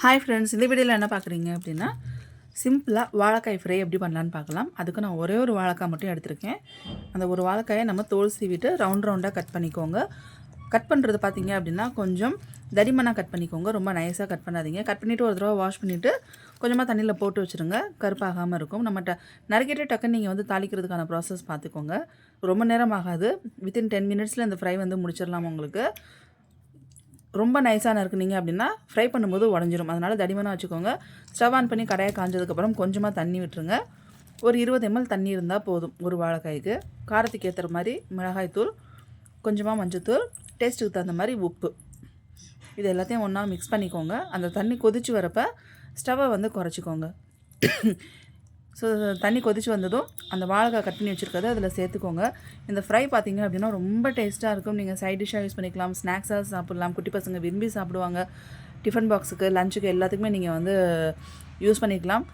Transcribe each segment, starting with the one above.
Hi friends, இந்த வீடியோவில் என்ன பார்க்குறீங்க அப்படின்னா, சிம்பிளாக வாழைக்காய் ஃப்ரை எப்படி பண்ணலான்னு பார்க்கலாம். அதுக்கு நான் ஒரே ஒரு வாழைக்காய் மட்டும் எடுத்திருக்கேன். அந்த ஒரு வாழைக்காயை நம்ம தோல் சீவிட்டு ரவுண்ட் ரவுண்டாக கட் பண்ணிக்கோங்க. கட் பண்ணுறது பார்த்தீங்க அப்படின்னா கொஞ்சம் தடிமனாக கட் பண்ணிக்கோங்க, ரொம்ப நைஸாக கட் பண்ணாதீங்க. கட் பண்ணிவிட்டு ஒரு தடவை வாஷ் பண்ணிவிட்டு கொஞ்சமாக தண்ணியில் போட்டு வச்சுருங்க, கருப்பாகாமல் இருக்கும். நம்ம நறுக்கிட்டு டக்குன்னு நீங்கள் வந்து தாளிக்கிறதுக்கான ப்ராசஸ் பார்த்துக்கோங்க. ரொம்ப நேரம் ஆகாது, வித்தின் 10 மினிட்ஸில் இந்த ஃப்ரை வந்து முடிச்சிடலாம். உங்களுக்கு ரொம்ப நைஸாக நறுக்குனீங்க அப்படின்னா ஃப்ரை பண்ணும்போது உடஞ்சிரும். அதனால் தடிமனாக வச்சுக்கோங்க. ஸ்டவ் ஆன் பண்ணி கடாயை காஞ்சதுக்கப்புறம் கொஞ்சமாக தண்ணி விட்டுருங்க. ஒரு 20 ml தண்ணி இருந்தால் போதும் ஒரு வாழைக்காய்க்கு. காரத்துக்கு ஏற்றுற மாதிரி மிளகாய்த்தூள், கொஞ்சமாக மஞ்சத்தூள், டேஸ்ட்டுக்கு தகுந்த மாதிரி உப்பு, இது எல்லாத்தையும் ஒன்றா மிக்ஸ் பண்ணிக்கோங்க. அந்த தண்ணி கொதித்து வரப்போ ஸ்டவ்வை வந்து குறைச்சிக்கோங்க. ஸோ தண்ணி கொதித்து வந்ததும் அந்த வாழைக்காய் கட் பண்ணி வச்சுருக்கதை அதில் சேர்த்துக்கோங்க. இந்த ஃப்ரை பார்த்திங்க அப்படின்னா ரொம்ப டேஸ்ட்டாக இருக்கும். நீங்கள் சைட் டிஷ்ஷாக யூஸ் பண்ணிக்கலாம், ஸ்நாக்ஸாக சாப்பிட்லாம். குட்டி பசங்க விரும்பி சாப்பிடுவாங்க. டிஃபன் பாக்ஸுக்கு, லஞ்சுக்கு எல்லாத்துக்குமே நீங்கள் வந்து யூஸ் பண்ணிக்கலாம்.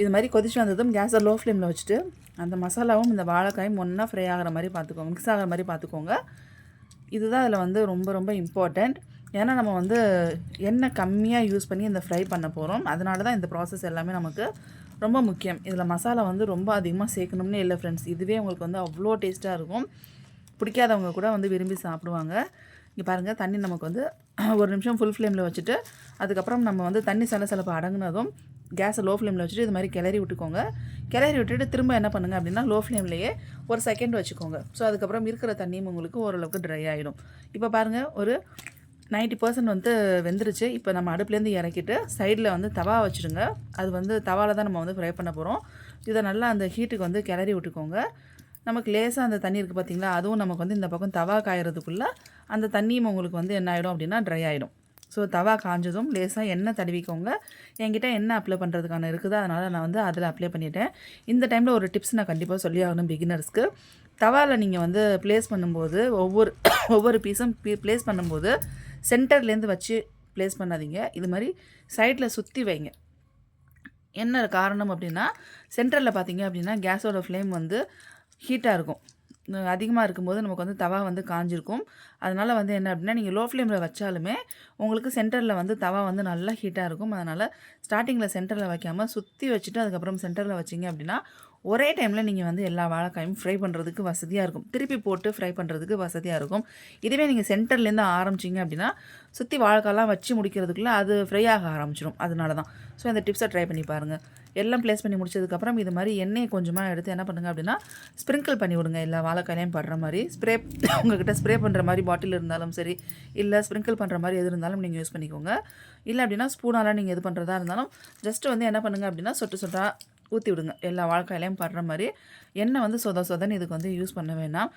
இது மாதிரி கொதித்து வந்ததும் கேஸை லோ ஃப்ளேமில் வச்சுட்டு அந்த மசாலாவும் இந்த வாழைக்காயும் ஒன்றா ஃப்ரை ஆகிற மாதிரி பார்த்துக்கோங்க, மிக்ஸ் ஆகிற மாதிரி பார்த்துக்கோங்க. இதுதான் அதில் வந்து ரொம்ப ரொம்ப இம்பார்ட்டண்ட். ஏன்னா நம்ம வந்து எண்ணெய் கம்மியாக யூஸ் பண்ணி இந்த ஃப்ரை பண்ண போகிறோம். அதனால தான் இந்த ப்ராசஸ் எல்லாமே நமக்கு ரொம்ப முக்கியம். இதில் மசாலா வந்து ரொம்ப அதிகமாக சேர்க்கணும்னு இல்லை ஃப்ரெண்ட்ஸ். இதுவே உங்களுக்கு வந்து அவ்வளோ டேஸ்ட்டாக இருக்கும். பிடிக்காதவங்க கூட வந்து விரும்பி சாப்பிடுவாங்க. இங்கே பாருங்கள், தண்ணி நமக்கு வந்து ஒரு நிமிஷம் ஃபுல் ஃப்ளேமில் வச்சுட்டு அதுக்கப்புறம் நம்ம வந்து தண்ணி சலசலப்பு அடங்குனதும் கேஸை லோ ஃப்ளேமில் வச்சுட்டு இது மாதிரி கிளறி விட்டுக்கோங்க. கிளறி விட்டுட்டு திரும்ப என்ன பண்ணுங்கள் அப்படின்னா லோ ஃப்ளேம்லேயே ஒரு செகண்ட் வச்சுக்கோங்க. ஸோ அதுக்கப்புறம் இருக்கிற தண்ணியும் உங்களுக்கு ஓரளவுக்கு ட்ரை ஆகிடும். இப்போ பாருங்கள், ஒரு 90% வந்து வெந்துருச்சு. இப்போ நம்ம அடுப்புலேருந்து இறக்கிட்டு சைடில் வந்து தவா வச்சுருங்க. அது வந்து தவாவில் தான் நம்ம வந்து ஃப்ரை பண்ண போகிறோம். இதை நல்லா அந்த ஹீட்டுக்கு வந்து கிளறி விட்டுக்கோங்க. நமக்கு லேசாக அந்த தண்ணி இருக்குது பார்த்திங்களா, அதுவும் நமக்கு வந்து இந்த பக்கம் தவா காயறதுக்குள்ளே அந்த தண்ணியும் உங்களுக்கு வந்து என்ன ஆகிடும் அப்படின்னா ட்ரை ஆகிடும். ஸோ தவா காஞ்சதும் லேசாக எண்ணெய் தடவிக்கோங்க. என்கிட்ட எண்ணெய் அப்ளை பண்ணுறதுக்கான இருக்குது, அதனால் நான் வந்து அதில் அப்ளை பண்ணிட்டேன். இந்த டைமில் ஒரு டிப்ஸ் நான் கண்டிப்பாக சொல்லி ஆகணும் பிகினர்ஸ்க்கு. தவாவில் நீங்கள் வந்து ப்ளேஸ் பண்ணும்போது ஒவ்வொரு பீஸும் ப்ளேஸ் பண்ணும்போது சென்டர்லேருந்து வச்சு ப்ளேஸ் பண்ணாதீங்க. இது மாதிரி சைடில் சுற்றி வைங்க. என்ன காரணம் அப்படின்னா, சென்டரில் பார்த்தீங்க அப்படின்னா கேஸோட ஃப்ளேம் வந்து ஹீட்டாக இருக்கும். அதிகமாக இருக்கும்போது நமக்கு வந்து தவா வந்து காஞ்சிருக்கும். அதனால் வந்து என்ன அப்படின்னா, நீங்கள் லோ ஃப்ளேமில் வச்சாலுமே உங்களுக்கு சென்டரில் வந்து தவா வந்து நல்லா ஹீட்டாக இருக்கும். அதனால் ஸ்டார்டிங்கில் சென்டரில் வைக்காமல் சுற்றி வச்சுட்டு அதுக்கப்புறம் சென்டரில் வச்சிங்க அப்படின்னா ஒரே டைமில் நீங்கள் வந்து எல்லா வாழைக்காயும் ஃப்ரை பண்ணுறதுக்கு வசதியாக இருக்கும். திருப்பி போட்டு ஃப்ரை பண்ணுறதுக்கு வசதியாக இருக்கும். இதுவே நீங்கள் சென்டர்லேருந்து ஆரம்பிச்சிங்க அப்படின்னா சுற்றி வாழைக்காலாம் வச்சு முடிக்கிறதுக்குள்ளே அது ஃப்ரை ஆக ஆரம்பிச்சிடும். அதனால தான். ஸோ இந்த டிப்ஸை ட்ரை பண்ணி பாருங்கள். எல்லாம் ப்ளேஸ் பண்ணி முடிச்சதுக்கப்புறம் இது மாதிரி எண்ணெயை கொஞ்சமாக எடுத்து என்ன பண்ணுங்கள் அப்படின்னா ஸ்ப்ரிங்கிள் பண்ணி விடுங்க. எல்லா வாழைக்காயிலையும் படுற மாதிரி உங்கள்கிட்ட ஸ்ப்ரே பண்ணுற மாதிரி பாட்டில் இருந்தாலும் சரி, இல்லை ஸ்ப்ரிங்கிள் பண்ணுற மாதிரி எது இருந்தாலும் நீங்கள் யூஸ் பண்ணிக்கோங்க. இல்லை அப்படின்னா ஸ்பூனால் நீங்கள் எது பண்ணுறதா இருந்தாலும் ஜஸ்ட்டு வந்து என்ன பண்ணுங்கள் அப்படின்னா சொட்டு சொட்டாக ஊற்றி விடுங்க. எல்லா வாழைக்காயிலையும் படுற மாதிரி. எண்ணெய் வந்து சொதன்னு இதுக்கு வந்து யூஸ் பண்ண வேணாம்.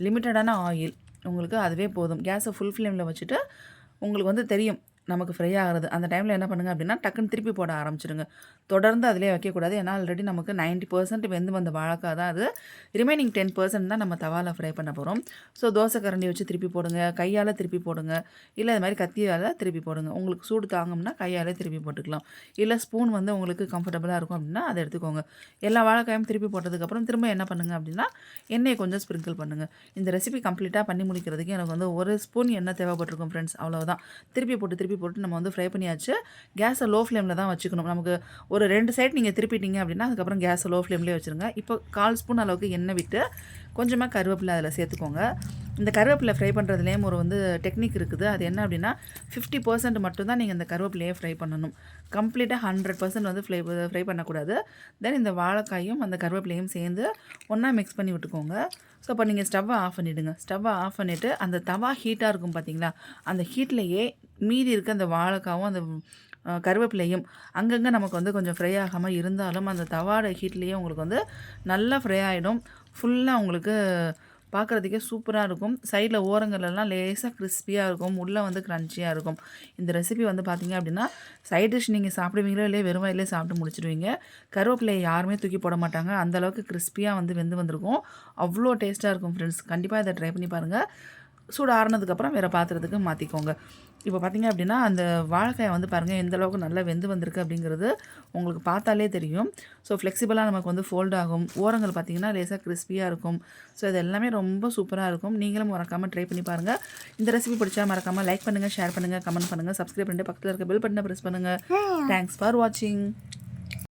லிமிட்டடான ஆயில் உங்களுக்கு அதுவே போதும். கேஸை ஃபுல் ஃப்ளேமில் வச்சுட்டு உங்களுக்கு வந்து தெரியும் நமக்கு ஃப்ரை ஆகிறது. அந்த டைமில் என்ன பண்ணுங்கள் அப்படின்னா டக்குன்னு திருப்பி போட ஆரம்பிச்சிடுங்க. தொடர்ந்து அதிலே வைக்கக்கூடாது. ஏன்னா ஆல்ரெடி நமக்கு 90% வெந்து வந்த வாழைக்காய் தான் அது. ரிமைனிங் 10% தான் நம்ம தவாவில் ஃப்ரை பண்ண போகிறோம். ஸோ தோசை கரண்டி வச்சு திருப்பி போடுங்க, கையால் திருப்பி போடுங்க, இல்லை இது மாதிரி கத்தியால் திருப்பி போடுங்க. உங்களுக்கு சூடு தாங்கும்னா கையாலே திருப்பி போட்டுக்கலாம். இல்லை ஸ்பூன் வந்து உங்களுக்கு கம்ஃபர்டபுளாக இருக்கும் அப்படின்னா அதை எடுத்துக்கோங்க. எல்லா வாழைக்காயும் திருப்பி போட்டதுக்கப்புறம் திரும்ப என்ன பண்ணுங்கள் அப்படின்னா எண்ணெயை கொஞ்சம் ஸ்ப்ரிங்கிள் பண்ணுங்கள். இந்த ரெசிபி கம்ப்ளீட்டாக பண்ணி முடிக்கிறதுக்கு எனக்கு வந்து ஒரு ஸ்பூன் எண்ணெய் தேவைப்பட்டிருக்கும் ஃப்ரெண்ட்ஸ். அவ்வளோதான். திருப்பி போட்டு நம்ம வந்து ஃப்ரை பண்ணியாச்சு. கேஸை லோ ஃப்ளேமில் தான் வச்சுக்கணும். நமக்கு ஒரு 2 சைடு நீங்கள் திருப்பிட்டீங்க அப்படின்னா அதுக்கப்புறம் கேஸை லோ ஃப்ளேம்லேயே வச்சுருங்க. இப்போ 1/4 ஸ்பூன் அளவுக்கு எண்ணெய் விட்டு கொஞ்சமாக கருவேப்பிலை அதில் சேர்த்துக்கோங்க. இந்த கருவேப்பிலை ஃப்ரை பண்ணுறதுலேயும் ஒரு வந்து டெக்னிக் இருக்குது. அது என்ன அப்படின்னா 50% மட்டும்தான் நீங்கள் இந்த கருவேப்பிலையே ஃப்ரை பண்ணணும். கம்ப்ளீட்டாக 100% வந்து ஃப்ரை பண்ணக்கூடாது. தென் இந்த வாழைக்காயும் அந்த கருவேப்பிலையும் சேர்ந்து ஒன்றா மிக்ஸ் பண்ணி விட்டுக்கோங்க. ஸோ இப்போ நீங்கள் ஸ்டவ்வை ஆஃப் பண்ணிவிடுங்க. ஸ்டவ்வை ஆஃப் பண்ணிவிட்டு அந்த தவா ஹீட்டாக இருக்கும் பார்த்தீங்களா, அந்த ஹீட்லேயே மீதி இருக்க அந்த வாழைக்காவும் அந்த கருவேப்பிலையும் அங்கங்கே நமக்கு வந்து கொஞ்சம் ஃப்ரை ஆகாமல் இருந்தாலும் அந்த தவாட ஹீட்லேயே உங்களுக்கு வந்து நல்லா ஃப்ரை ஆகிடும். ஃபுல்லாக உங்களுக்கு பார்க்குறதுக்கே சூப்பராக இருக்கும். சைடில் ஓரங்கள்லாம் லேசாக கிறிஸ்பியாக இருக்கும், உள்ளே வந்து க்ரன்ச்சியாக இருக்கும். இந்த ரெசிபி வந்து பார்த்திங்க அப்படின்னா சைட் டிஷ் நீங்கள் சாப்பிடுவீங்களோ இல்லையே வெறும் வயலே சாப்பிட்டு முடிச்சிடுவீங்க. கருவேப்பிலையை யாருமே தூக்கி போட மாட்டாங்க. அந்தளவுக்கு கிறிஸ்பியாக வந்து வெந்து வந்திருக்கும். அவ்வளோ டேஸ்ட்டாக இருக்கும் ஃப்ரெண்ட்ஸ். கண்டிப்பாக இதை ட்ரை பண்ணி பாருங்கள். சூடு ஆறுனதுக்கப்புறம் வேறு பாத்திரத்துக்கு மாற்றிக்கோங்க. இப்போ பார்த்தீங்க அப்படின்னா அந்த வாழைக்காய் வந்து பாருங்கள் எந்த அளவுக்கு நல்லா வெந்து வந்திருக்கு அப்படிங்கிறது உங்களுக்கு பார்த்தாலே தெரியும். ஸோ ஃப்ளெக்சிபிளாக நமக்கு வந்து ஃபோல்ட் ஆகும். ஓரங்கள் பார்த்தீங்கன்னா லேசாக கிறிஸ்பியாக இருக்கும். ஸோ இது எல்லாமே ரொம்ப சூப்பராக இருக்கும். நீங்களும் மறக்காமல் ட்ரை பண்ணி பாருங்கள். இந்த ரெசிபி பிடிச்சா மறக்காமல் லைக் பண்ணுங்கள், ஷேர் பண்ணுங்கள், கமெண்ட் பண்ணுங்கள், சப்ஸ்கிரைப் பண்ணிட்டு பக்கத்தில் இருக்க பெல் பட்டனை ப்ரெஸ் பண்ணுங்கள். தேங்க்ஸ் ஃபார் வாட்சிங்.